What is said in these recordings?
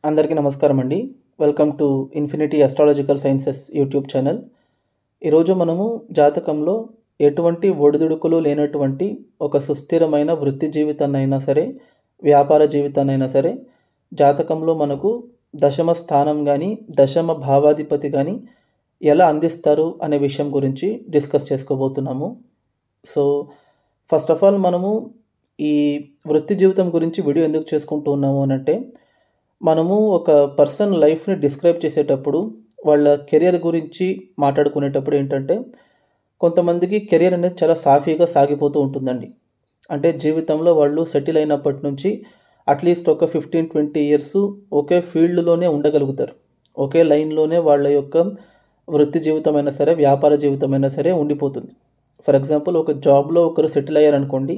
అందరికీ నమస్కారం అండి. Welcome to infinity astrological sciences YouTube channel. ఈరోజు మనము జాతకంలో ఎటువంటి ఒడిదుడుకులు లేనటువంటి ఒక సుస్థిరమైన వృత్తి జీవితాన్నైనా సరే, వ్యాపార జీవితాన్నైనా సరే, జాతకంలో మనకు దశమ స్థానం కానీ, దశమ భావాధిపతి కానీ ఎలా అందిస్తారు అనే విషయం గురించి డిస్కస్ చేసుకోబోతున్నాము. సో ఫస్ట్ ఆఫ్ ఆల్ మనము ఈ వృత్తి జీవితం గురించి వీడియో ఎందుకు చేసుకుంటూ ఉన్నాము అనంటే, మనము ఒక పర్సన్ లైఫ్ని డిస్క్రైబ్ చేసేటప్పుడు వాళ్ళ కెరియర్ గురించి మాట్లాడుకునేటప్పుడు ఏంటంటే, కొంతమందికి కెరియర్ అనేది చాలా సాఫీగా సాగిపోతూ ఉంటుందండి. అంటే జీవితంలో వాళ్ళు సెటిల్ అయినప్పటి నుంచి అట్లీస్ట్ ఒక 15-20 ఇయర్స్ ఒకే ఫీల్డ్లోనే ఉండగలుగుతారు. ఒకే లైన్లోనే వాళ్ళ యొక్క వృత్తి జీవితమైనా సరే, వ్యాపార జీవితమైనా సరే ఉండిపోతుంది. ఫర్ ఎగ్జాంపుల్, ఒక జాబ్లో ఒకరు సెటిల్ అయ్యారనుకోండి,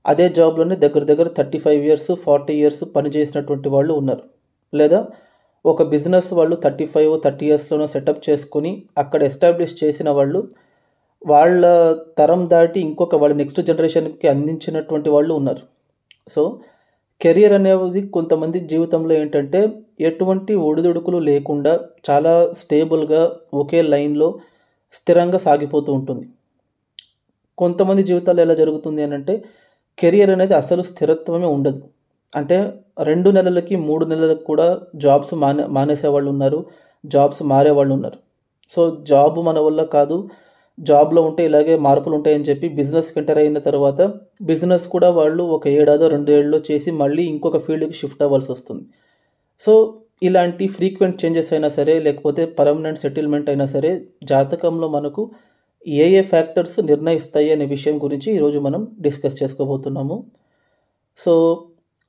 అదే జాబ్లోనే దగ్గర దగ్గర 35 ఇయర్స్ 40 ఇయర్స్ పనిచేసినటువంటి వాళ్ళు ఉన్నారు. లేదా ఒక బిజినెస్ వాళ్ళు 35-30 ఇయర్స్లోనే సెటప్ చేసుకుని అక్కడ ఎస్టాబ్లిష్ చేసిన వాళ్ళు వాళ్ళ తరం దాటి ఇంకొక వాళ్ళ నెక్స్ట్ జనరేషన్కి అందించినటువంటి వాళ్ళు ఉన్నారు. సో కెరియర్ అనేది కొంతమంది జీవితంలో ఏంటంటే ఎటువంటి ఒడిదుడుకులు లేకుండా చాలా స్టేబుల్గా ఒకే లైన్లో స్థిరంగా సాగిపోతూ ఉంటుంది. కొంతమంది జీవితాల్లో ఎలా జరుగుతుంది అని అంటే, కెరియర్ అనేది అసలు స్థిరత్వమే ఉండదు. అంటే 2 నెలలకి 3 నెలలకు కూడా జాబ్స్ మానేసే వాళ్ళు ఉన్నారు, జాబ్స్ మారే వాళ్ళు ఉన్నారు. సో జాబ్ మన వల్ల కాదు, జాబ్లో ఉంటే ఇలాగే మార్పులు ఉంటాయని చెప్పి బిజినెస్కి ఎంటర్ అయిన తర్వాత బిజినెస్ కూడా వాళ్ళు ఒక 1-2 ఏళ్ళలో చేసి మళ్ళీ ఇంకొక ఫీల్డ్కి షిఫ్ట్ అవ్వాల్సి వస్తుంది. సో ఇలాంటి ఫ్రీక్వెంట్ చేంజెస్ అయినా సరే, లేకపోతే పర్మనెంట్ సెటిల్మెంట్ అయినా సరే, జాతకంలో మనకు ఏ ఫ్యాక్టర్స్ నిర్ణయిస్తాయి అనే విషయం గురించి ఈరోజు మనం డిస్కస్ చేసుకోబోతున్నాము. సో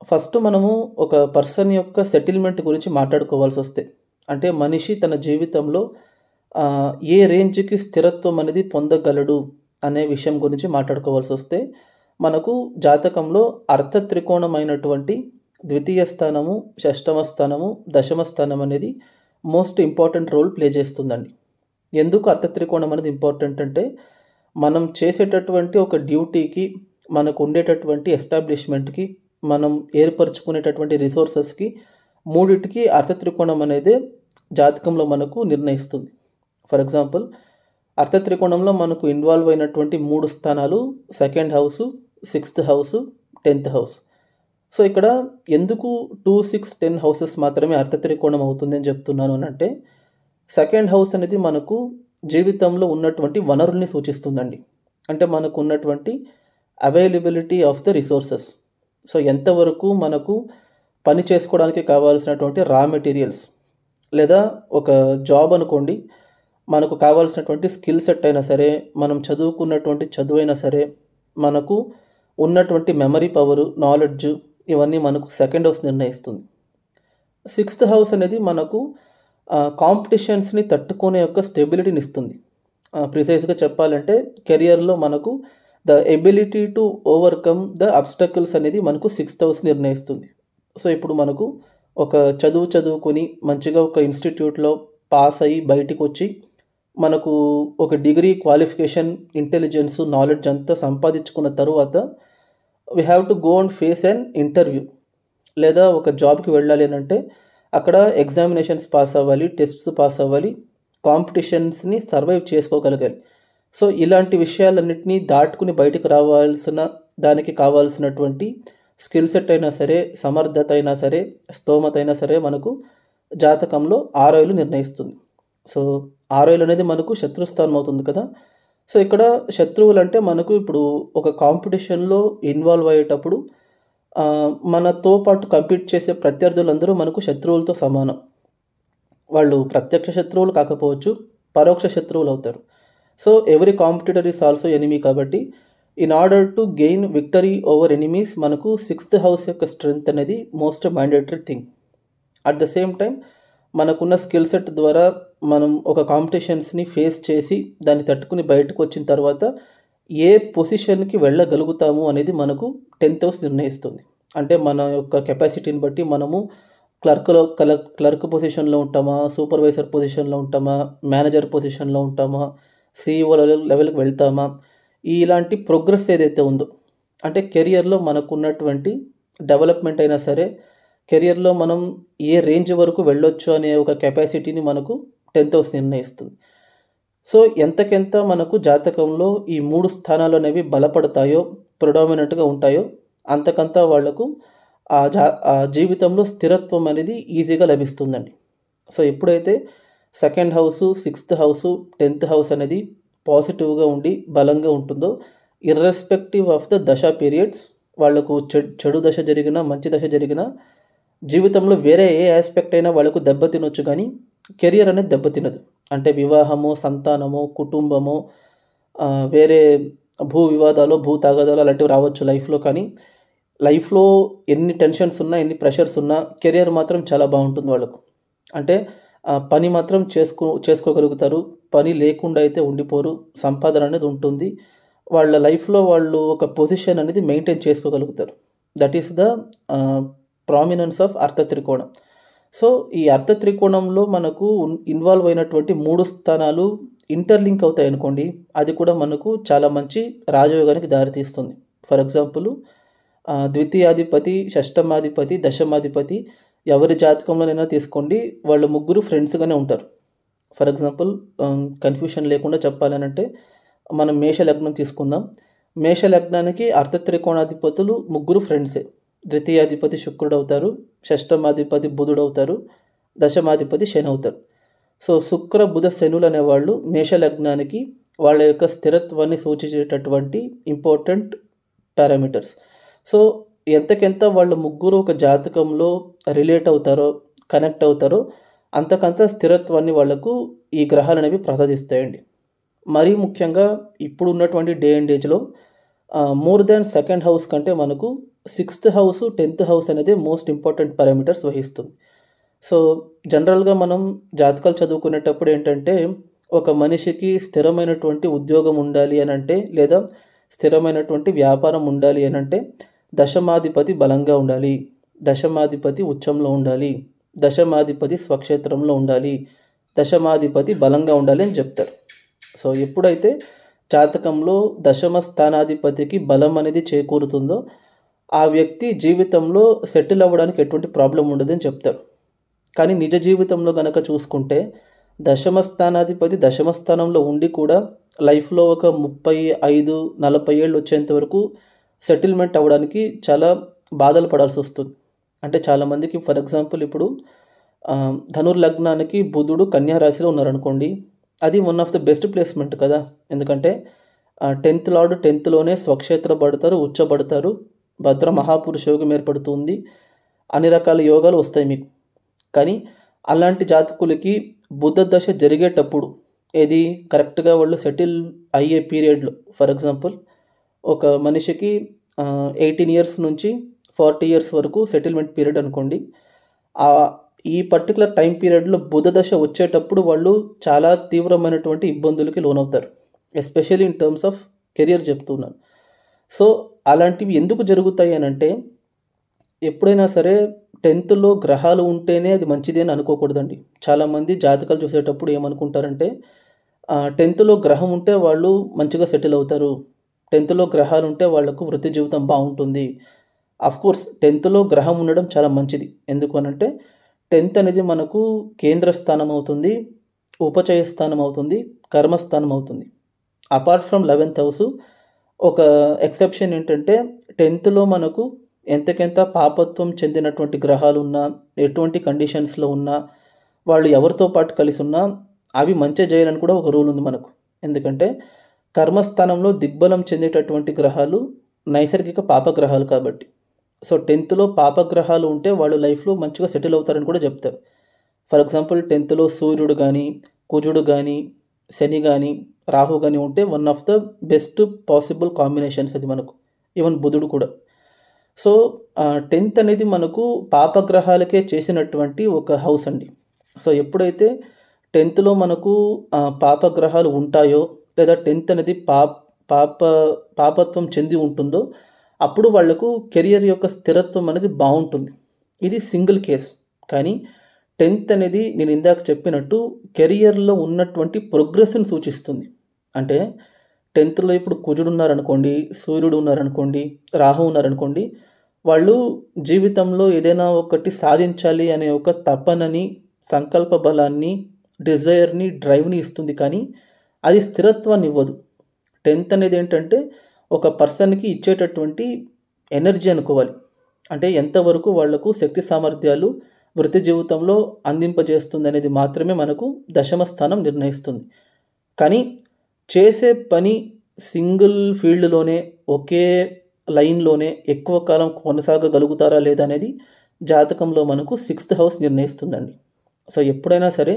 ఫస్ట్ మనము ఒక పర్సన్ యొక్క సెటిల్మెంట్ గురించి మాట్లాడుకోవాల్సి వస్తే, అంటే మనిషి తన జీవితంలో ఏ రేంజ్కి స్థిరత్వం అనేది పొందగలడు అనే విషయం గురించి మాట్లాడుకోవాల్సి వస్తే, మనకు జాతకంలో అర్థ త్రికోణమైనటువంటి ద్వితీయ స్థానము, షష్టమ స్థానము, దశమ స్థానం అనేది మోస్ట్ ఇంపార్టెంట్ రోల్ ప్లే చేస్తుందండి. ఎందుకు అర్థ త్రికోణం అనేది ఇంపార్టెంట్ అంటే, మనం చేసేటటువంటి ఒక డ్యూటీకి, మనకు ఉండేటటువంటి ఎస్టాబ్లిష్మెంట్కి, మనం ఏర్పరచుకునేటటువంటి రిసోర్సెస్కి, మూడిటికి అర్థ త్రికోణం అనేది జాతకంలో మనకు నిర్ణయిస్తుంది. ఫర్ ఎగ్జాంపుల్, అర్థ త్రికోణంలో మనకు ఇన్వాల్వ్ అయినటువంటి 3 స్థానాలు 2nd house, 6th house, 10th house. So ఇక్కడ ఎందుకు 2, 6, 10 హౌసెస్ మాత్రమే అర్థ త్రికోణం అవుతుంది అని చెప్తున్నాను అంటే, 2nd హౌస్ అనేది మనకు జీవితంలో ఉన్నటువంటి వనరుల్ని సూచిస్తుందండి. అంటే మనకు ఉన్నటువంటి availability of the resources. So ఎంతవరకు మనకు పని చేసుకోవడానికి కావాల్సినటువంటి రా మెటీరియల్స్, లేదా ఒక జాబ్ అనుకోండి, మనకు కావాల్సినటువంటి స్కిల్ సెట్ అయినా సరే, మనం చదువుకున్నటువంటి చదువైనా సరే, మనకు ఉన్నటువంటి మెమరీ పవరు, నాలెడ్జ్, ఇవన్నీ మనకు 2nd హౌస్ నిర్ణయిస్తుంది. 6th హౌస్ అనేది మనకు కాంపిటీషన్స్ని తట్టుకునే యొక్క స్టెబిలిటీని ఇస్తుంది. ప్రిసైజ్గా చెప్పాలంటే, కెరియర్లో మనకు the ability to overcome the obstacles అనేది మనకు 6th హౌస్ నిర్ణయిస్తుంది. సో ఇప్పుడు మనకు ఒక చదువుకొని మంచిగా ఒక ఇన్స్టిట్యూట్లో పాస్ అయ్యి బయటికి వచ్చి, మనకు ఒక డిగ్రీ, క్వాలిఫికేషన్, ఇంటెలిజెన్స్, నాలెడ్జ్ అంతా సంపాదించుకున్న తరువాత we have to go and face an interview. లేదా ఒక జాబ్కి వెళ్ళాలి అని అంటే అక్కడ ఎగ్జామినేషన్స్ పాస్ అవ్వాలి, టెస్ట్స్ పాస్ అవ్వాలి, కాంపిటీషన్స్ని సర్వైవ్ చేసుకోగలగాలి. సో ఇలాంటి విషయాలన్నింటినీ దాటుకుని బయటకు రావాల్సిన దానికి కావాల్సినటువంటి స్కిల్ సెట్ అయినా సరే, సమర్థత అయినా సరే, స్తోమత అయినా సరే మనకు జాతకంలో 6వ ఇల్లు నిర్ణయిస్తుంది. సో 6వ ఇల్లు అనేది మనకు శత్రుస్థానం అవుతుంది కదా. సో ఇక్కడ శత్రువులు అంటే మనకు ఇప్పుడు ఒక కాంపిటీషన్లో ఇన్వాల్వ్ అయ్యేటప్పుడు మనతో పాటు కంపీట్ చేసే ప్రత్యర్థులందరూ మనకు శత్రువులతో సమానం. వాళ్ళు ప్రత్యక్ష శత్రువులు కాకపోవచ్చు, పరోక్ష శత్రువులు అవుతారు. So every competitor is also enemy. కాబట్టి in order to gain victory over enemies, మనకు 6th హౌస్ యొక్క స్ట్రెంగ్త్ అనేది most mandatory thing. At the same time మనకున్న స్కిల్ సెట్ ద్వారా మనం ఒక కాంపిటీషన్స్ని ఫేస్ చేసి దాన్ని తట్టుకుని బయటకు వచ్చిన తర్వాత ఏ పొజిషన్కి వెళ్ళగలుగుతాము అనేది మనకు 10th హౌస్ నిర్ణయిస్తుంది. అంటే మన యొక్క కెపాసిటీని బట్టి మనము క్లర్క్ పొజిషన్లో ఉంటామా, సూపర్వైజర్ పొజిషన్లో ఉంటామా, మేనేజర్ పొజిషన్లో ఉంటామా, CEO లెవెల్కి వెళ్తామా, ఇలాంటి ప్రోగ్రెస్ ఏదైతే ఉందో, అంటే కెరియర్లో మనకు ఉన్నటువంటి డెవలప్మెంట్ అయినా సరే, కెరియర్లో మనం ఏ రేంజ్ వరకు వెళ్ళొచ్చు అనే ఒక కెపాసిటీని మనకు 10th హౌస్ నిర్ణయిస్తుంది. సో ఎంతకెంత మనకు జాతకంలో ఈ 3 స్థానాలు అనేవి బలపడతాయో, ప్రిడామినెంట్‌గా ఉంటాయో, అంతకంత వాళ్ళకు ఆ జీవితంలో స్థిరత్వం అనేది ఈజీగా లభిస్తుందండి. సో ఎప్పుడైతే second house, 6th house, 10th house అనేది పాజిటివ్‌గా ఉండి బలంగా ఉంటుందో, ఇర్రెస్పెక్టివ్ ఆఫ్ ద దశ పీరియడ్స్ వాళ్ళకు చెడు దశ జరిగినా, మంచి దశ జరిగినా జీవితంలో వేరే ఏ ఆస్పెక్ట్ అయినా వాళ్ళకు దెబ్బతినొచ్చు కానీ కెరియర్ అనేది దెబ్బతినదు. అంటే వివాహము, సంతానము, కుటుంబము, వేరే భూ వివాదాలు, భూ తగాదాలు అలాంటివి రావచ్చు లైఫ్‌లో. కానీ లైఫ్‌లో ఎన్ని టెన్షన్స్ ఉన్నా, ఎన్ని ప్రెషర్స్ ఉన్నా కెరియర్ మాత్రం చాలా బాగుంటుంది వాళ్ళకు. అంటే పని మాత్రం చేసుకోగలుగుతారు. పని లేకుండా అయితే ఉండిపోరు. సంపాదన అనేది ఉంటుంది. వాళ్ళ లైఫ్‌లో వాళ్ళు ఒక పొజిషన్ అనేది మెయింటైన్ చేసుకోగలుగుతారు. That is the prominence of అర్థ త్రికోణం. సో ఈ అర్థ త్రికోణంలో మనకు ఇన్వాల్వ్ అయినటువంటి 3 స్థానాలు ఇంటర్లింక్ అవుతాయి అనుకోండి, అది కూడా మనకు చాలా మంచి రాజయోగానికి దారితీస్తుంది. ఫర్ ఎగ్జాంపుల్ ద్వితీయాధిపతి, షష్టమాధిపతి, దశమాధిపతి ఎవరి జాతకంలోనైనా తీసుకోండి, వాళ్ళు ముగ్గురు ఫ్రెండ్స్‌గానే ఉంటారు. ఫర్ ఎగ్జాంపుల్ కన్ఫ్యూషన్ లేకుండా చెప్పాలనంటే మనం మేష లగ్నం తీసుకుందాం. మేష లగ్నానికి అర్థ త్రికోణాధిపతులు ముగ్గురు ఫ్రెండ్సే. ద్వితీయాధిపతి శుక్రుడు అవుతారు, షష్టమాధిపతి బుధుడు అవుతారు, దశమాధిపతి శని అవుతారు. సో శుక్ర బుధ శనులు అనేవాళ్ళు మేష లగ్నానికి వాళ్ళ యొక్క స్థిరత్వాన్ని సూచించేటటువంటి ఇంపార్టెంట్ పారామీటర్స్. సో ఎంతకెంత వాళ్ళు ముగ్గురు ఒక జాతకంలో రిలేట్ అవుతారో, కనెక్ట్ అవుతారో, అంతకంత స్థిరత్వాన్ని వాళ్లకు ఈ గ్రహాలు అనేవి ప్రసాదిస్తాయండి. మరీ ముఖ్యంగా ఇప్పుడు ఉన్నటువంటి డే అండ్ ఏజ్లో మోర్ దాన్ సెకండ్ హౌస్ కంటే మనకు 6th హౌస్, 10th హౌస్ అనేది మోస్ట్ ఇంపార్టెంట్ పారామీటర్స్ వహిస్తుంది. సో జనరల్గా మనం జాతకాలు చదువుకునేటప్పుడు ఏంటంటే, ఒక మనిషికి స్థిరమైనటువంటి ఉద్యోగం ఉండాలి అని అంటే, లేదా స్థిరమైనటువంటి వ్యాపారం ఉండాలి అని అంటే దశమాధిపతి బలంగా ఉండాలి, దశమాధిపతి ఉచ్చంలో ఉండాలి, దశమాధిపతి స్వక్షేత్రంలో ఉండాలి, దశమాధిపతి బలంగా ఉండాలి అని చెప్తారు. సో ఎప్పుడైతే జాతకంలో దశమ స్థానాధిపతికి బలం అనేది చేకూరుతుందో ఆ వ్యక్తి జీవితంలో సెటిల్ అవ్వడానికి ఎటువంటి ప్రాబ్లం ఉండదని చెప్తారు. కానీ నిజ జీవితంలో కనుక చూసుకుంటే దశమ స్థానాధిపతి దశమ స్థానంలో ఉండి కూడా లైఫ్లో ఒక 35-40 ఏళ్ళు వచ్చేంత వరకు సెటిల్మెంట్ అవ్వడానికి చాలా బాధలు పడాల్సి వస్తుంది. అంటే చాలామందికి ఫర్ ఎగ్జాంపుల్ ఇప్పుడు ధనుర్లగ్నానికి బుధుడు కన్యా రాశిలో ఉన్నారనుకోండి, అది one of the best placement కదా. ఎందుకంటే 10th లార్డ్ 10thలోనే స్వక్షేత్ర పడతారు, ఉచ్చబడతారు, భద్ర మహాపురుష యోగం ఏర్పడుతుంది, అన్ని రకాల యోగాలు వస్తాయి మీకు. కానీ అలాంటి జాతకులకి బుధ దశ జరిగేటప్పుడు ఏది కరెక్ట్గా వాళ్ళు సెటిల్ అయ్యే పీరియడ్లో, ఫర్ ఎగ్జాంపుల్ ఒక మనిషికి 18 ఇయర్స్ నుంచి 40 ఇయర్స్ వరకు సెటిల్మెంట్ పీరియడ్ అనుకోండి, ఈ పర్టికులర్ టైం పీరియడ్లో బుధ దశ వచ్చేటప్పుడు వాళ్ళు చాలా తీవ్రమైనటువంటి ఇబ్బందులకి లోనవుతారు. Especially in terms of career చెప్తున్నాను. సో అలాంటివి ఎందుకు జరుగుతాయి అని అంటే, ఎప్పుడైనా సరే 10thలో గ్రహాలు ఉంటేనే అది మంచిది అని అనుకోకూడదండి. చాలామంది జాతకాలు చూసేటప్పుడు ఏమనుకుంటారంటే 10thలో గ్రహం ఉంటే వాళ్ళు మంచిగా సెటిల్ అవుతారు, 10thలో గ్రహాలు ఉంటే వాళ్లకు వృత్తి జీవితం బాగుంటుంది. అఫ్కోర్స్ 10thలో గ్రహం ఉండడం చాలా మంచిది. ఎందుకు అనంటే 10th అనేది మనకు కేంద్ర స్థానం అవుతుంది, ఉపచయ స్థానం అవుతుంది, కర్మస్థానం అవుతుంది. అపార్ట్ ఫ్రమ్ 11th హౌస్ ఒక ఎక్సెప్షన్ ఏంటంటే 10thలో మనకు ఎంతకెంత పాపత్వం చెందినటువంటి గ్రహాలు ఉన్నా, ఎటువంటి కండిషన్స్లో ఉన్నా, వాళ్ళు ఎవరితో పాటు కలిసి ఉన్నా అవి మంచి చేయాలని కూడా ఒక రూల్ ఉంది మనకు. ఎందుకంటే కర్మస్థానంలో దిగ్బలం చెందేటటువంటి గ్రహాలు నైసర్గిక పాపగ్రహాలు కాబట్టి. సో 10thలో పాపగ్రహాలు ఉంటే వాళ్ళు లైఫ్లో మంచిగా సెటిల్ అవుతారని కూడా చెప్తారు. ఫర్ ఎగ్జాంపుల్ 10thలో సూర్యుడు కానీ, కుజుడు కానీ, శని కానీ, రాహు కానీ ఉంటే one of the best possible combinations అది మనకు. ఈవెన్ బుధుడు కూడా. సో 10th అనేది మనకు పాపగ్రహాలకే చేసినటువంటి ఒక హౌస్ అండి. సో ఎప్పుడైతే 10thలో మనకు పాపగ్రహాలు ఉంటాయో, లేదా 10th అనేది పాపత్వం చెంది ఉంటుందో, అప్పుడు వాళ్లకు కెరియర్ యొక్క స్థిరత్వం అనేది బాగుంటుంది. ఇది సింగిల్ కేస్. కానీ 10th అనేది నేను ఇందాక చెప్పినట్టు కెరియర్లో ఉన్నటువంటి ప్రోగ్రెస్ని సూచిస్తుంది. అంటే 10thలో ఇప్పుడు కుజుడు ఉన్నారనుకోండి, సూర్యుడు ఉన్నారనుకోండి, రాహు ఉన్నారనుకోండి, వాళ్ళు జీవితంలో ఏదైనా ఒకటి సాధించాలి అనే ఒక తపనని, సంకల్ప బలాన్ని, డిజైర్‌ని, డ్రైవ్‌ని ఇస్తుంది కానీ అది స్థిరత్వాన్ని ఇవ్వదు. 10th అనేది ఏంటంటే ఒక పర్సన్‌కి ఇచ్చేటటువంటి ఎనర్జీ అనుకోవాలి. అంటే ఎంతవరకు వాళ్లకు శక్తి సామర్థ్యాలు వృత్తి జీవితంలో అందింపజేస్తుందనేది మాత్రమే మనకు దశమ స్థానం నిర్ణయిస్తుంది. కానీ చేసే పని సింగిల్ ఫీల్డ్‌లోనే ఒకే లైన్‌లోనే ఎక్కువ కాలం కొనసాగగలుగుతారా లేదా అనేది జాతకంలో మనకు 6th హౌస్ నిర్ణయిస్తుందండి. సో ఎప్పుడైనా సరే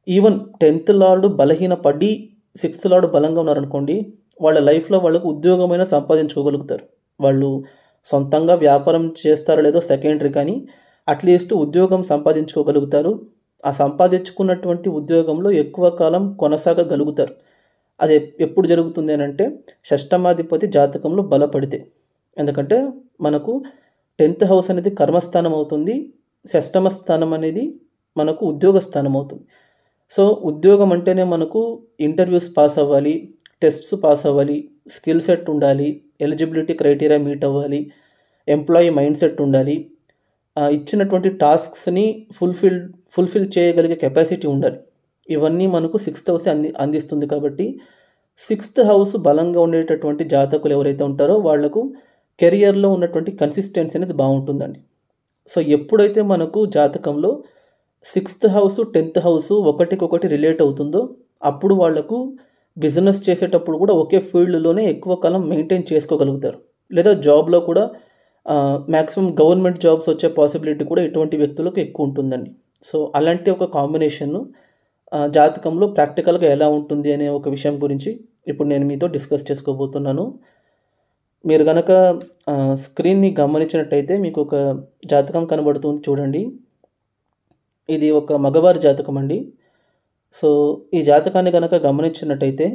even 10th lord బలహీనపడి 6th lord బలంగా ఉన్నారనుకోండి, వాళ్ళ లైఫ్‌లో వాళ్ళకు ఉద్యోగమైనా సంపాదించుకోగలుగుతారు. వాళ్ళు సొంతంగా వ్యాపారం చేస్తారో లేదో సెకండరీ, కానీ అట్లీస్ట్ ఉద్యోగం సంపాదించుకోగలుగుతారు. ఆ సంపాదించుకున్నటువంటి ఉద్యోగంలో ఎక్కువ కాలం కొనసాగగలుగుతారు. అది ఎప్పుడు జరుగుతుంది అనంటే షష్టమాధిపతి జాతకంలో బలపడితే. ఎందుకంటే మనకు 10th హౌస్ అనేది కర్మస్థానం అవుతుంది. షష్టమ స్థానం అనేది మనకు ఉద్యోగ స్థానం అవుతుంది. సో ఉద్యోగం అంటేనే మనకు ఇంటర్వ్యూస్ పాస్ అవ్వాలి, టెస్ట్స్ పాస్ అవ్వాలి, స్కిల్ సెట్ ఉండాలి, ఎలిజిబిలిటీ క్రైటీరియా మీట్ అవ్వాలి, ఎంప్లాయీ మైండ్ సెట్ ఉండాలి, ఇచ్చినటువంటి టాస్క్స్ని ఫుల్ఫిల్ చేయగలిగే కెపాసిటీ ఉండాలి. ఇవన్నీ మనకు 6th హౌస్ అందిస్తుంది. కాబట్టి 6th హౌస్ బలంగా ఉండేటటువంటి జాతకులు ఎవరైతే ఉంటారో వాళ్లకు కెరియర్లో ఉన్నటువంటి కన్సిస్టెన్సీ అనేది బాగుంటుందండి. సో ఎప్పుడైతే మనకు జాతకంలో 6th house 10th house ఒకటికొకటి relate అవుతుందో అప్పుడు వాళ్లకు బిజినెస్ చేసేటప్పుడు కూడా ఒకే ఫీల్డ్లోనే ఎక్కువ కాలం మెయింటైన్ చేసుకోగలుగుతారు. లేదా జాబ్లో కూడా మ్యాక్సిమం గవర్నమెంట్ జాబ్స్ వచ్చే పాసిబిలిటీ కూడా ఇటువంటి వ్యక్తులకు ఎక్కువ ఉంటుందండి. సో అలాంటి ఒక కాంబినేషన్ జాతకంలో ప్రాక్టికల్గా ఎలా ఉంటుంది అనే ఒక విషయం గురించి ఇప్పుడు నేను మీతో డిస్కస్ చేసుకోబోతున్నాను. మీరు కనుక స్క్రీన్ని గమనించినట్టయితే మీకు ఒక జాతకం కనబడుతుంది చూడండి. ఇది ఒక మగవారి జాతకం అండి. సో ఈ జాతకాన్ని కనుక గమనించినట్టయితే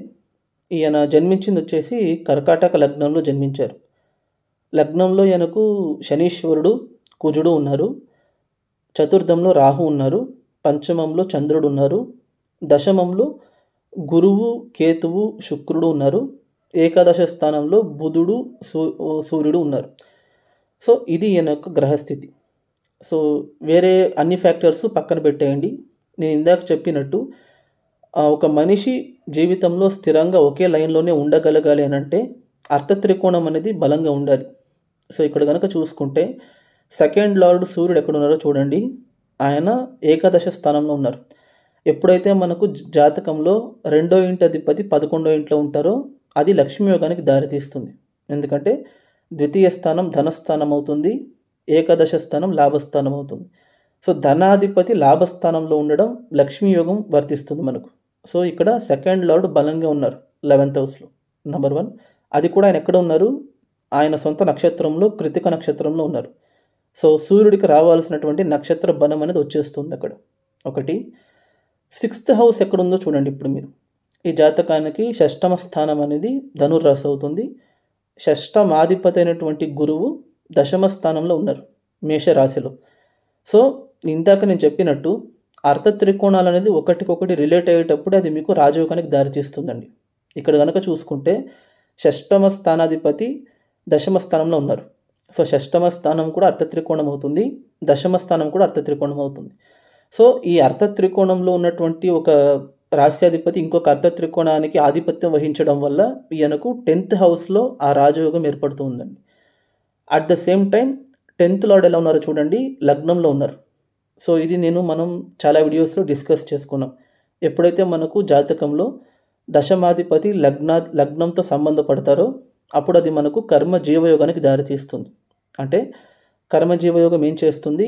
ఈయన జన్మించింది వచ్చేసి కర్కాటక లగ్నంలో జన్మించారు. లగ్నంలో ఈయనకు శనీశ్వరుడు, కుజుడు ఉన్నారు, చతుర్థంలో రాహు ఉన్నారు, పంచమంలో చంద్రుడు ఉన్నారు, దశమంలో గురువు, కేతువు, శుక్రుడు ఉన్నారు, ఏకాదశ స్థానంలో బుధుడు, సూర్యుడు ఉన్నారు. సో ఇది ఈయన యొక్క గ్రహస్థితి. సో వేరే అన్ని ఫ్యాక్టర్స్ పక్కన పెట్టేయండి. నేను ఇందాక చెప్పినట్టు ఒక మనిషి జీవితంలో స్థిరంగా ఒకే లైన్లోనే ఉండగలగాలి అని అంటే అర్థత్రికోణం అనేది బలంగా ఉండాలి. సో ఇక్కడ కనుక చూసుకుంటే సెకండ్ లార్డ్ సూర్యుడు ఎక్కడ ఉన్నారో చూడండి. ఆయన ఏకాదశ స్థానంలో ఉన్నారు. ఎప్పుడైతే మనకు జాతకంలో 2వ ఇంటి అధిపతి 11వ ఇంట్లో ఉంటారో అది లక్ష్మీ యోగానికి దారితీస్తుంది. ఎందుకంటే ద్వితీయ స్థానం ధనస్థానం అవుతుంది, ఏకాదశ స్థానం లాభస్థానం అవుతుంది. సో ధనాధిపతి లాభస్థానంలో ఉండడం లక్ష్మీ యోగం వర్తిస్తుంది మనకు. సో ఇక్కడ సెకండ్ లార్డ్ బలంగా ఉన్నారు 11th హౌస్లో. నెంబర్ 1 అది కూడా ఆయన ఎక్కడ ఉన్నారు, ఆయన సొంత నక్షత్రంలో కృతిక నక్షత్రంలో ఉన్నారు. సో సూర్యుడికి రావాల్సినటువంటి నక్షత్ర బలం అనేది వచ్చేస్తుంది అక్కడ. ఒకటి 6th హౌస్ ఎక్కడుందో చూడండి. ఇప్పుడు మీరు ఈ జాతకానికి షష్టమ స్థానం అనేది ధనుర్రాశి అవుతుంది. షష్టమాధిపతి అయినటువంటి గురువు దశమ స్థానంలో ఉన్నారు మేషరాశిలో. సో ఇందాక నేను చెప్పినట్టు అర్థ త్రికోణాలు అనేది ఒకటికొకటి రిలేట్ అయ్యేటప్పుడు అది మీకు రాజయోగానికి దారితీస్తుందండి. ఇక్కడ కనుక చూసుకుంటే షష్టమ స్థానాధిపతి దశమ స్థానంలో ఉన్నారు. సో షష్టమ స్థానం కూడా అర్థ త్రికోణం అవుతుంది, దశమ స్థానం కూడా అర్థ త్రికోణం అవుతుంది. సో ఈ అర్థ త్రికోణంలో ఉన్నటువంటి ఒక రాశ్యాధిపతి ఇంకొక అర్థ త్రికోణానికి ఆధిపత్యం వహించడం వల్ల ఈయనకు 10th హౌస్లో ఆ రాజయోగం ఏర్పడుతూ ఉందండి. At the same time 10th lord ఎలా ఉన్నారో చూడండి, లగ్నంలో ఉన్నారు. సో ఇది మనం చాలా వీడియోస్లో డిస్కస్ చేసుకున్నాం. ఎప్పుడైతే మనకు జాతకంలో దశమాధిపతి లగ్నంతో సంబంధపడతారో అప్పుడు అది మనకు కర్మ జీవయోగానికి దారితీస్తుంది. అంటే కర్మ జీవయోగం ఏం చేస్తుంది,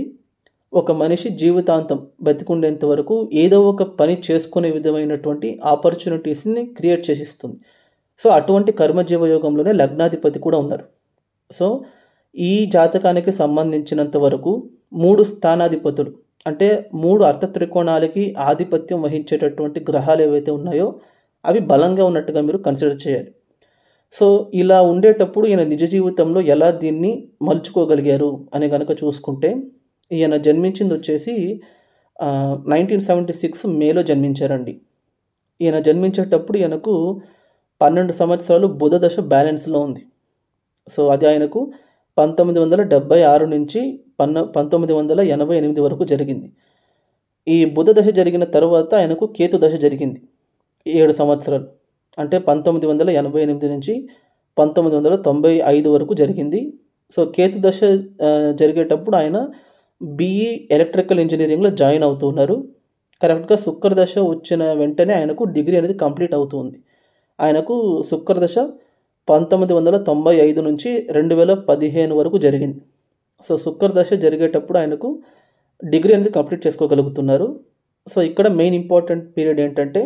ఒక మనిషి జీవితాంతం బతికుండేంత వరకు ఏదో ఒక పని చేసుకునే విధమైనటువంటి ఆపర్చునిటీస్ని క్రియేట్ చేసిస్తుంది. సో అటువంటి కర్మజీవయోగంలోనే లగ్నాధిపతి కూడా ఉన్నారు. సో ఈ జాతకానికి సంబంధించినంత వరకు 3 స్థానాధిపతులు అంటే 3 అర్థ త్రికోణాలకి ఆధిపత్యం వహించేటటువంటి గ్రహాలు ఏవైతే ఉన్నాయో అవి బలంగా ఉన్నట్టుగా మీరు కన్సిడర్ చేయాలి. సో ఇలా ఉండేటప్పుడు ఈయన నిజ జీవితంలో ఎలా దీన్ని మలుచుకోగలిగారు అని కనుక చూసుకుంటే, ఈయన జన్మించింది వచ్చేసి 1976 మేలో జన్మించారండి. ఈయన జన్మించేటప్పుడు ఈయనకు 12 సంవత్సరాలు బుధ దశ బ్యాలెన్స్లో ఉంది. సో అది ఆయనకు 1976 నుంచి 1988 వరకు జరిగింది. ఈ బుధ దశ జరిగిన తర్వాత ఆయనకు కేతు దశ జరిగింది 7 సంవత్సరాలు. అంటే 1988 నుంచి 1995 వరకు జరిగింది. సో కేతు దశ జరిగేటప్పుడు ఆయన BE ఎలక్ట్రికల్ ఇంజనీరింగ్లో జాయిన్ అవుతున్నారు. కరెక్ట్గా శుక్ర దశ వచ్చిన వెంటనే ఆయనకు డిగ్రీ అనేది కంప్లీట్ అవుతుంది. ఆయనకు శుక్ర దశ 1995 నుంచి 2015 వరకు జరిగింది. సో శుక్ర దశ జరిగేటప్పుడు ఆయనకు డిగ్రీ అనేది కంప్లీట్ చేసుకోగలుగుతున్నారు. సో ఇక్కడ మెయిన్ ఇంపార్టెంట్ పీరియడ్ ఏంటంటే,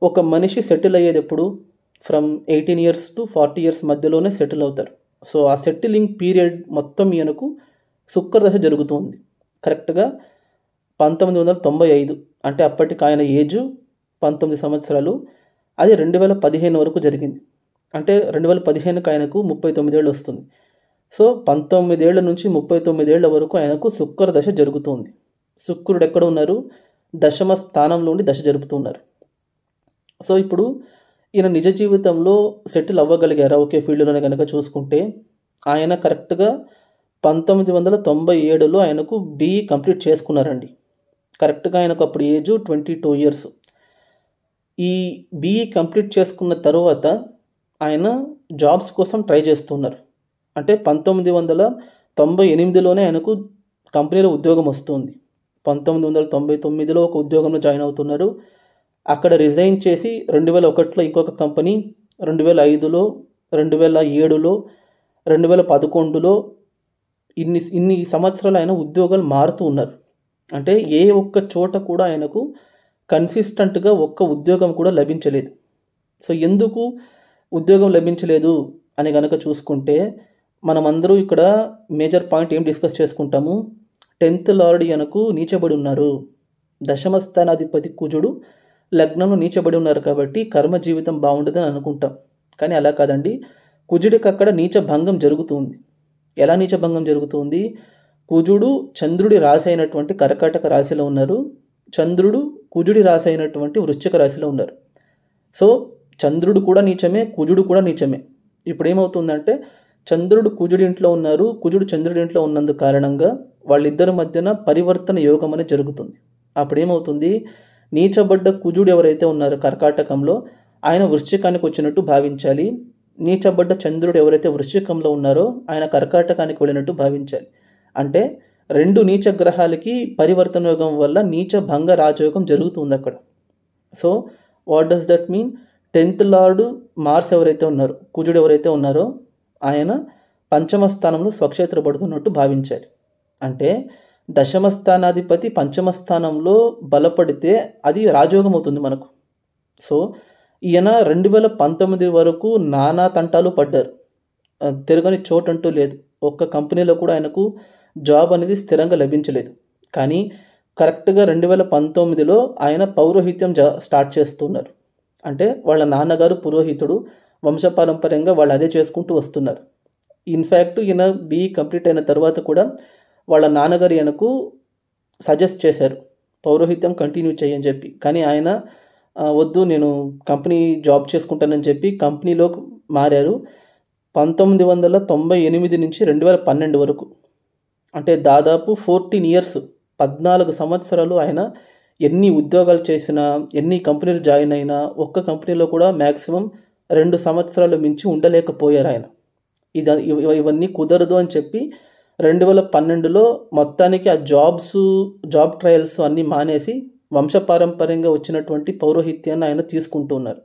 ఒక మనిషి సెటిల్ అయ్యేది ఎప్పుడు ఫ్రమ్ 18 years to 40 years మధ్యలోనే సెటిల్ అవుతారు. సో ఆ సెటిలింగ్ పీరియడ్ మొత్తం ఈయనకు శుక్ర దశ జరుగుతుంది. కరెక్ట్గా 1995 అంటే అప్పటికి ఆయన ఏజు 19 సంవత్సరాలు. అది 2015 వరకు జరిగింది. అంటే 2015కి ఆయనకు 39 ఏళ్ళు వస్తుంది. సో 19 ఏళ్ల నుంచి 39 ఏళ్ల వరకు ఆయనకు శుక్ర దశ జరుగుతుంది. శుక్రుడు ఎక్కడ ఉన్నారు? దశమ స్థానంలో ఉండి దశ జరుపుతున్నారు. సో ఇప్పుడు ఈయన నిజ జీవితంలో సెటిల్ అవ్వగలిగారా ఒకే ఫీల్డ్లోనే కనుక చూసుకుంటే, ఆయన కరెక్ట్గా 1997లో ఆయనకు BE కంప్లీట్ చేసుకున్నారండి. కరెక్ట్గా ఆయనకు అప్పుడు ఏజు 22 years. ఈ BE కంప్లీట్ చేసుకున్న తర్వాత ఆయన జాబ్స్ కోసం ట్రై చేస్తున్నారు. అంటే 1998లోనే ఆయనకు కంపెనీలో ఉద్యోగం వస్తుంది. 1999లో ఒక ఉద్యోగంలో జాయిన్ అవుతున్నారు. అక్కడ రిజైన్ చేసి 2001లో ఇంకొక కంపెనీ, 2005లో, 2007లో, 2011లో ఇన్ని సంవత్సరాలు ఆయన ఉద్యోగాలు మారుతూ ఉన్నారు. అంటే ఏ ఒక్క చోట కూడా ఆయనకు కన్సిస్టెంట్గా ఒక్క ఉద్యోగం కూడా లభించలేదు. సో ఎందుకు ఉద్యోగం లభించలేదు అని కనుక చూసుకుంటే, మనమందరూ ఇక్కడ మేజర్ పాయింట్ ఏం డిస్కస్ చేసుకుంటాము? 10th లార్డ్ ఈయనకు నీచబడి ఉన్నారు. దశమ స్థానాధిపతి కుజుడు లగ్నంలో నీచబడి ఉన్నారు కాబట్టి కర్మ జీవితం బాగుండదని అనుకుంటాం. కానీ అలా కాదండి. కుజుడికి అక్కడ నీచ భంగం జరుగుతుంది. ఎలా నీచ భంగం జరుగుతుంది? కుజుడు చంద్రుడి రాశి అయినటువంటి కర్కాటక రాశిలో ఉన్నారు. చంద్రుడు కుజుడి రాశి అయినటువంటి వృశ్చిక రాశిలో ఉన్నారు. సో చంద్రుడు కూడా నీచమే, కుజుడు కూడా నీచమే. ఇప్పుడు ఏమవుతుందంటే, చంద్రుడు కుజుడి ఇంట్లో ఉన్నారు, కుజుడు చంద్రుడి ఇంట్లో ఉన్నందు కారణంగా వాళ్ళిద్దరి మధ్యన పరివర్తన యోగం అనేది జరుగుతుంది. అప్పుడు ఏమవుతుంది? నీచబడ్డ కుజుడు ఎవరైతే ఉన్నారో కర్కాటకంలో, ఆయన వృశ్చికానికి వచ్చినట్టు భావించాలి. నీచబడ్డ చంద్రుడు ఎవరైతే వృశ్చికంలో ఉన్నారో ఆయన కర్కాటకానికి వెళ్ళినట్టు భావించాలి. అంటే 2 నీచ గ్రహాలకి పరివర్తన యోగం వల్ల నీచ భంగ రాజయోగం జరుగుతుంది అక్కడ. So what does that mean? 10th lord Mars ఎవరైతే ఉన్నారో, కుజుడు ఎవరైతే ఉన్నారో ఆయన పంచమ స్థానంలో స్వక్షేత్రపడుతున్నట్టు భావించాలి. అంటే దశమ స్థానాధిపతి పంచమ స్థానంలో బలపడితే అది రాజయోగం అవుతుంది మనకు. సో ఈయన 2019 వరకు నానా తంటాలు పడ్డారు. తిరగని చోటంటూ లేదు. ఒక్క కంపెనీలో కూడా ఆయనకు జాబ్ అనేది స్థిరంగా లభించలేదు. కానీ కరెక్ట్గా 2019లో ఆయన పౌరోహిత్యం స్టార్ట్ చేస్తున్నారు. అంటే వాళ్ళ నాన్నగారు పురోహితుడు, వంశపారంపర్యంగా వాళ్ళు అదే చేసుకుంటూ వస్తున్నారు. ఇన్ఫ్యాక్ట్ ఈయన BE కంప్లీట్ అయిన తర్వాత కూడా వాళ్ళ నాన్నగారు ఈయనకు సజెస్ట్ చేశారు పౌరోహిత్యం కంటిన్యూ చేయని చెప్పి. కానీ ఆయన వద్దు, నేను కంపెనీ జాబ్ చేసుకుంటానని చెప్పి కంపెనీలోకి మారారు. 1998 నుంచి 2012 వరకు, అంటే దాదాపు 14 years, 14 సంవత్సరాలు ఆయన ఎన్ని ఉద్యోగాలు చేసినా, ఎన్ని కంపెనీలు జాయిన్ అయినా ఒక్క కంపెనీలో కూడా మ్యాక్సిమం 2 సంవత్సరాలు మించి ఉండలేకపోయారు ఆయన. ఇవన్నీ కుదరదు అని చెప్పి 2012లో మొత్తానికి ఆ జాబ్ ట్రయల్స్ అన్నీ మానేసి వంశపారంపర్యంగా వచ్చినటువంటి పౌరోహిత్యాన్ని ఆయన తీసుకుంటూ ఉన్నారు.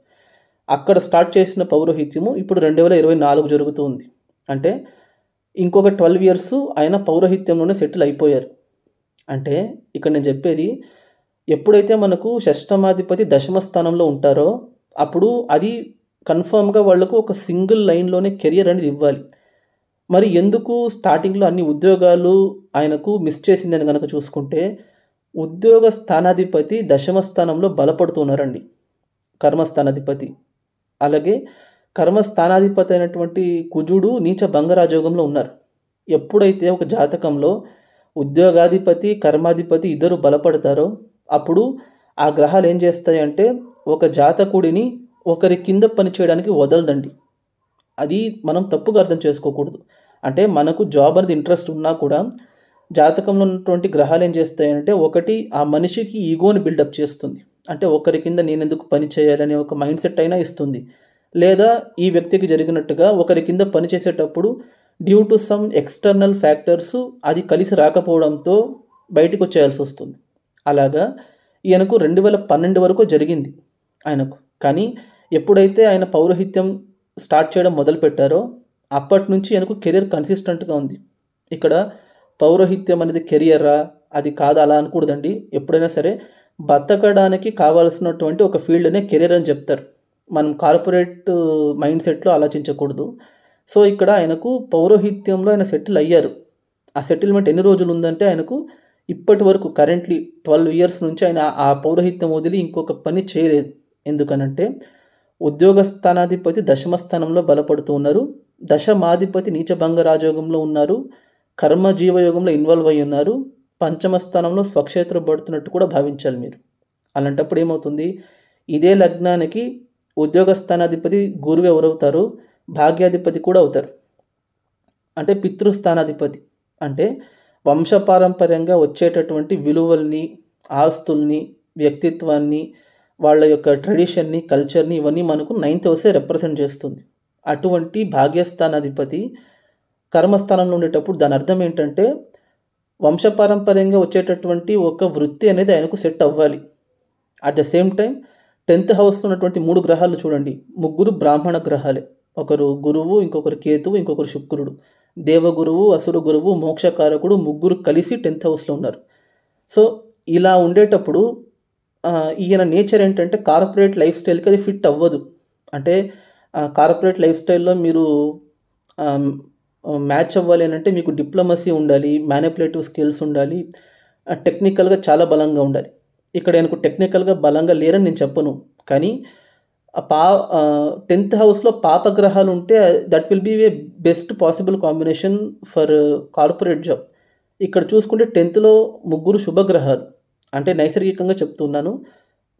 అక్కడ స్టార్ట్ చేసిన పౌరోహిత్యము ఇప్పుడు 2024 జరుగుతుంది. అంటే ఇంకొక 12 years ఆయన పౌరోహిత్యంలోనే సెటిల్ అయిపోయారు. అంటే ఇక్కడ నేను చెప్పేది, ఎప్పుడైతే మనకు షష్టమాధిపతి దశమ స్థానంలో ఉంటారో అప్పుడు అది కన్ఫర్మ్గా వాళ్లకు ఒక సింగిల్ లైన్లోనే కెరియర్ అనేది ఇవ్వాలి. మరి ఎందుకు స్టార్టింగ్లో అన్ని ఉద్యోగాలు ఆయనకు మిస్ చేసిందని కనుక చూసుకుంటే, ఉద్యోగ స్థానాధిపతి దశమ స్థానంలో బలపడుతున్నారండి, కర్మస్థానాధిపతి. అలాగే కర్మస్థానాధిపతి అయినటువంటి కుజుడు నీచ భంగరాజయోగంలో ఉన్నారు. ఎప్పుడైతే ఒక జాతకంలో ఉద్యోగాధిపతి కర్మాధిపతి ఇద్దరు బలపడతారో అప్పుడు ఆ గ్రహాలు ఏం చేస్తాయంటే ఒక జాతకుడిని ఒకరి కింద పని చేయడానికి వదలదండి. అది మనం తప్పుగా అర్థం చేసుకోకూడదు. అంటే మనకు జాబ్ అనేది ఇంట్రెస్ట్ ఉన్నా కూడా జాతకంలో ఉన్నటువంటి గ్రహాలు ఏం చేస్తాయంటే, ఒకటి ఆ మనిషికి ఈగోని బిల్డప్ చేస్తుంది. అంటే ఒకరి కింద నేనెందుకు పని చేయాలనే ఒక మైండ్ సెట్ అయినా ఇస్తుంది. లేదా ఈ వ్యక్తికి జరిగినట్టుగా ఒకరి కింద పని చేసేటప్పుడు due to some external factors అది కలిసి రాకపోవడంతో బయటికి వచ్చేయాల్సి వస్తుంది. అలాగా ఈయనకు 2012 వరకు జరిగింది ఆయనకు. కానీ ఎప్పుడైతే ఆయన పౌరోహిత్యం స్టార్ట్ చేయడం మొదలుపెట్టారో అప్పటి నుంచి ఆయనకు కెరీర్ కన్సిస్టెంట్గా ఉంది. ఇక్కడ పౌరోహిత్యం అనేది కెరియరా, అది కాదు అలా అనకూడదండి. ఎప్పుడైనా సరే బతకడానికి కావాల్సినటువంటి ఒక ఫీల్డ్నే కెరీర్ అని చెప్తారు. మనం కార్పొరేట్ మైండ్ సెట్లో ఆలోచించకూడదు. సో ఇక్కడ ఆయనకు పౌరోహిత్యంలో ఆయన సెటిల్ అయ్యారు. ఆ సెటిల్మెంట్ ఎన్ని రోజులు ఉందంటే ఆయనకు ఇప్పటి వరకు కరెంట్లీ 12 ఇయర్స్ నుంచి ఆయన ఆ పౌరోహిత్యం వదిలి ఇంకొక పని చేయలేదు. ఎందుకనంటే ఉద్యోగ స్థానాధిపతి దశమ స్థానంలో బలపడుతూ ఉన్నారు, దశమాధిపతి నీచభంగ రాజయోగంలో ఉన్నారు, కర్మ జీవయోగంలో ఇన్వాల్వ్ అయ్యి ఉన్నారు, పంచమ స్థానంలో స్వక్షేత్ర పడుతున్నట్టు కూడా భావించాలి మీరు. అలాంటప్పుడు ఏమవుతుంది, ఇదే లగ్నానికి ఉద్యోగ స్థానాధిపతి గురువు ఎవరవుతారు, భాగ్యాధిపతి కూడా అవుతారు. అంటే పితృస్థానాధిపతి అంటే వంశపారంపర్యంగా వచ్చేటటువంటి విలువల్ని, ఆస్తుల్ని, వ్యక్తిత్వాన్ని, వాళ్ళ యొక్క ట్రెడిషన్ని, కల్చర్ని ఇవన్నీ మనకు 9th హౌసే రిప్రజెంట్ చేస్తుంది. అటువంటి భాగ్యస్థానాధిపతి కర్మస్థానంలో ఉండేటప్పుడు దాని అర్థం ఏంటంటే వంశపారంపర్యంగా వచ్చేటటువంటి ఒక వృత్తి అనేది ఆయనకు సెట్ అవ్వాలి. At the same time 10th హౌస్లో ఉన్నటువంటి 3 గ్రహాలు చూడండి, ముగ్గురు బ్రాహ్మణ గ్రహాలే. ఒకరు గురువు, ఇంకొకరు కేతువు, ఇంకొకరు శుక్రుడు. దేవగురువు, అసురు గురువు, మోక్షకారకుడు ముగ్గురు కలిసి 10th హౌస్లో ఉన్నారు. సో ఇలా ఉండేటప్పుడు ఈయన నేచర్ ఏంటంటే కార్పొరేట్ లైఫ్ స్టైల్కి అది ఫిట్ అవ్వదు. అంటే కార్పొరేట్ లైఫ్ స్టైల్లో మీరు మ్యాచ్ అవ్వాలి అని అంటే మీకు డిప్లొమసీ ఉండాలి, మ్యానిపులేటివ్ స్కిల్స్ ఉండాలి, టెక్నికల్గా చాలా బలంగా ఉండాలి. ఇక్కడ ఆయనకు టెక్నికల్గా బలంగా లేరని నేను చెప్పను, కానీ 10th హౌస్లో పాపగ్రహాలు ఉంటే that will be a best possible combination for corporate job. ఇక్కడ చూసుకుంటే 10thలో ముగ్గురు శుభగ్రహాలు, అంటే నైసర్గికంగా చెప్తున్నాను,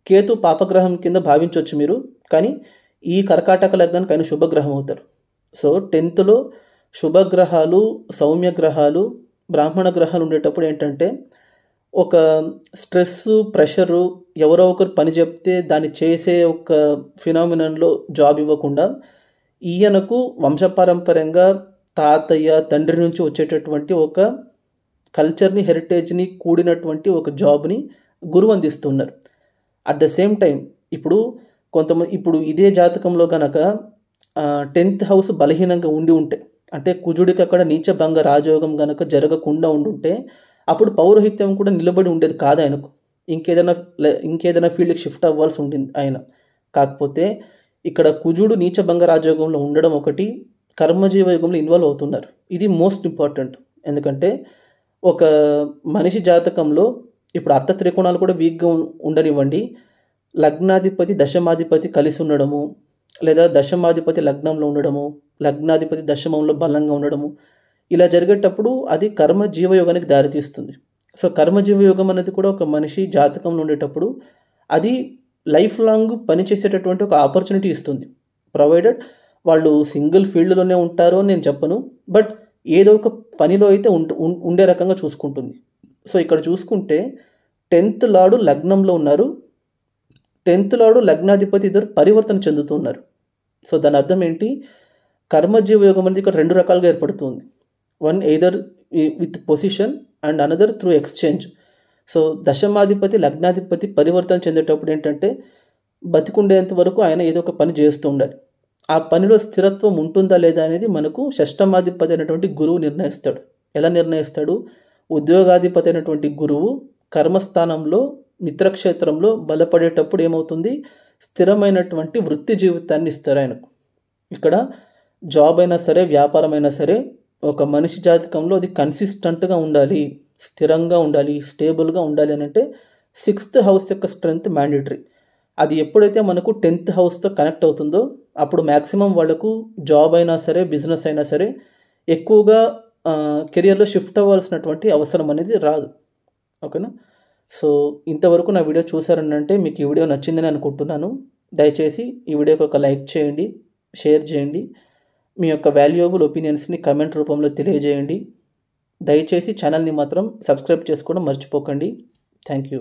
కేతు పాపగ్రహం కింద భావించవచ్చు మీరు, కానీ ఈ కర్కాటక లగ్నానికి ఆయన శుభగ్రహం అవుతారు. సో 10thలో శుభగ్రహాలు, సౌమ్య గ్రహాలు, బ్రాహ్మణ గ్రహాలు ఉండేటప్పుడు ఏంటంటే ఒక స్ట్రెస్, ప్రెషరు, ఎవరో ఒకరు పని చెప్తే దాన్ని చేసే ఒక ఫినామినన్లో జాబ్ ఇవ్వకుండా ఈయనకు వంశపారంపర్యంగా తాతయ్య, తండ్రి నుంచి వచ్చేటటువంటి ఒక కల్చర్ని, హెరిటేజ్ని కూడినటువంటి ఒక జాబ్ని గురువు అందిస్తున్నారు. అట్ ద సేమ్ టైం ఇప్పుడు ఇదే జాతకంలో కనుక 10th హౌస్ బలహీనంగా ఉండి ఉంటే, అంటే కుజుడికి అక్కడ నీచభంగ రాజయోగం కనుక జరగకుండా ఉండుంటే అప్పుడు పౌరోహిత్యం కూడా నిలబడి ఉండేది కాదు ఆయనకు. ఇంకేదైనా ఫీల్డ్కి షిఫ్ట్ అవ్వాల్సి ఉండింది ఆయన. కాకపోతే ఇక్కడ కుజుడు నీచభంగ రాజయోగంలో ఉండడం ఒకటి, కర్మజీవ యోగంలో ఇన్వాల్వ్ అవుతున్నారు. ఇది మోస్ట్ ఇంపార్టెంట్. ఎందుకంటే ఒక మనిషి జాతకంలో ఇప్పుడు అర్థ త్రికోణాలు కూడా వీక్గా ఉండనివ్వండి, లగ్నాధిపతి దశమాధిపతి కలిసి ఉండడము, లేదా దశమాధిపతి లగ్నంలో ఉండడము, లగ్నాధిపతి దశమంలో బలంగా ఉండడము, ఇలా జరిగేటప్పుడు అది కర్మ జీవయోగానికి దారితీస్తుంది. సో కర్మజీవయోగం అనేది కూడా ఒక మనిషి జాతకంలో ఉండేటప్పుడు అది లైఫ్ లాంగ్ పనిచేసేటటువంటి ఒక ఆపర్చునిటీ ఇస్తుంది. ప్రొవైడెడ్ వాళ్ళు సింగిల్ ఫీల్డ్లోనే ఉంటారో నేను చెప్పను, బట్ ఏదో ఒక పనిలో అయితే ఉండే రకంగా చూసుకుంటుంది. సో ఇక్కడ చూసుకుంటే 10th లార్డు లగ్నంలో ఉన్నారు, 10th లార్డు లగ్నాధిపతి ఇద్దరు పరివర్తన చెందుతున్నారు. సో దాని అర్థం ఏంటి, కర్మజీవయోగం అనేది ఇక్కడ 2 రకాలుగా ఏర్పడుతుంది. One either with position and another through exchange. So దశమాధిపతి లగ్నాధిపతి పరివర్తన చెందేటప్పుడు ఏంటంటే బతికుండేంత వరకు ఆయన ఏదో ఒక పని చేస్తూ ఉండాలి. ఆ పనిలో స్థిరత్వం ఉంటుందా లేదా అనేది మనకు షష్టమాధిపతి అయినటువంటి గురువు నిర్ణయిస్తాడు. ఎలా నిర్ణయిస్తాడు, ఉద్యోగాధిపతి అయినటువంటి గురువు కర్మస్థానంలో మిత్రక్షేత్రంలో బలపడేటప్పుడు ఏమవుతుంది, స్థిరమైనటువంటి వృత్తి జీవితాన్ని ఇస్తారు ఆయనకు. ఇక్కడ జాబ్ అయినా సరే, వ్యాపారం అయినా సరే, ఒక మనిషి జాతకంలో అది కన్సిస్టెంట్గా ఉండాలి, స్థిరంగా ఉండాలి, స్టేబుల్గా ఉండాలి అని అంటే 6th హౌస్ యొక్క స్ట్రెంగ్త్ మ్యాండేటరీ. అది ఎప్పుడైతే మనకు 10th హౌస్తో కనెక్ట్ అవుతుందో అప్పుడు మ్యాక్సిమం వాళ్ళకు జాబ్ అయినా సరే, బిజినెస్ అయినా సరే ఎక్కువగా కెరియర్లో షిఫ్ట్ అవ్వాల్సినటువంటి అవసరం అనేది రాదు. ఓకేనా? సో ఇంతవరకు నా వీడియో చూసారని అంటే మీకు ఈ వీడియో నచ్చిందని అనుకుంటున్నాను. దయచేసి ఈ వీడియోకి ఒక లైక్ చేయండి, షేర్ చేయండి. మీ యొక్క వాల్యుయబుల్ ఒపీనియన్స్ని కమెంట్ రూపంలో తెలియజేయండి. దయచేసి ఛానల్ని మాత్రం సబ్స్క్రైబ్ చేసుకోవడం మర్చిపోకండి. Thank you.